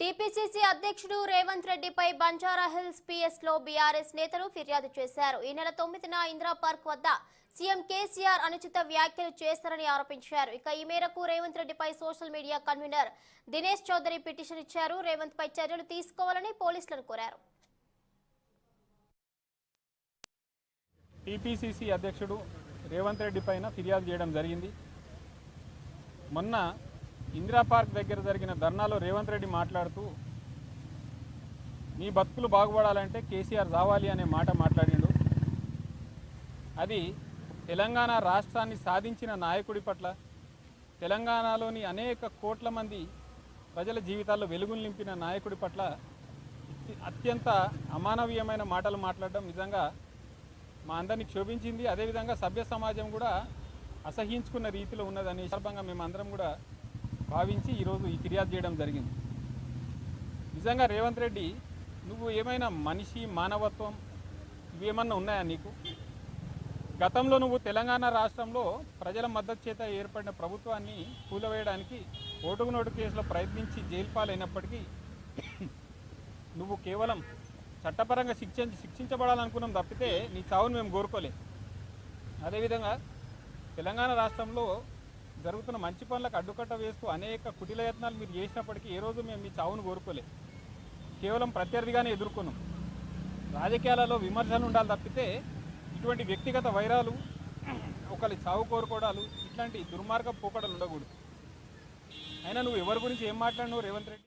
TPCC అధ్యక్షుడు రేవంత్ రెడ్డిపై Banjara Hills PS లో బీఆర్ఎస్ నేతలు ఫిర్యాదు చేశారు. ఈ నెల 9న ఇందిరా పార్క్ వద్ద సీఎం కేసీఆర్ అనుచిత వ్యాఖ్యలు చేశారని ఆరోపించారు. ఇక ఈ మేరకు రేవంత్ రెడ్డిపై social media convener Dinesh Chowdary petition ఇచ్చారు. రేవంత్ పై చర్యలు తీసుకోవాలని పోలీసులను కోరారు. టీపీసీసీ అధ్యక్షుడు రేవంత్ రెడ్డి పైన ఫిర్యాదు చేయడం జరిగింది. మొన్న ఇందిరా పార్క్ దగ్గర జరిగిన ధర్నాలో రేవంత్ రెడ్డి మాట్లాడుతూ మీ బతుకులు బాగుపడాలంటే కేసీఆర్ రావాలి అనే మాట మాట్లాడిండు. అది తెలంగాణ రాష్ట్రాన్ని సాధించిన నాయకుడి పట్ల, తెలంగాణలోని అనేక కోట్ల మంది ప్రజల జీవితాల్లో వెలుగులు నింపిన నాయకుడి పట్ల అత్యంత అమానవీయమైన మాటలు మాట్లాడడం నిజంగా మా అందరినీ క్షోభించింది. అదేవిధంగా సభ్య సమాజం కూడా అసహించుకున్న రీతిలో ఉన్నదని సందర్భంగా మేమందరం కూడా భావించి ఈరోజు ఈ ఫిర్యాదు చేయడం జరిగింది. నిజంగా రేవంత్ రెడ్డి, నువ్వు ఏమైనా మనిషి, మానవత్వం ఇవేమన్నా ఉన్నాయా నీకు? గతంలో నువ్వు తెలంగాణ రాష్ట్రంలో ప్రజల మద్దతు చేత ఏర్పడిన ప్రభుత్వాన్ని కూలవేయడానికి ఓటుకు నోటు కేసులో ప్రయత్నించి జైలు పాలైనప్పటికీ నువ్వు కేవలం చట్టపరంగా శిక్షించబడాలనుకున్నాం తప్పితే నీ చావును మేము కోరుకోలే. అదేవిధంగా తెలంగాణ రాష్ట్రంలో జరుగుతున్న మంచి పనులకు అడ్డుకట్ట వేస్తూ అనేక కుటిల యత్నాలు మీరు చేసినప్పటికీ ఏ రోజు మేము మీ చావును కోరుకోలే. కేవలం ప్రత్యర్థిగానే ఎదుర్కొన్నాం. రాజకీయాలలో విమర్శలు ఉండాలి తప్పితే ఇటువంటి వ్యక్తిగత వైరాలు, ఒకరి చావు కోరుకోవడాలు, ఇట్లాంటి దుర్మార్గ పోకడలు ఉండకూడదు. అయినా నువ్వు ఎవరి గురించి ఏం మాట్లాడినావు రేవంత్ రెడ్డి?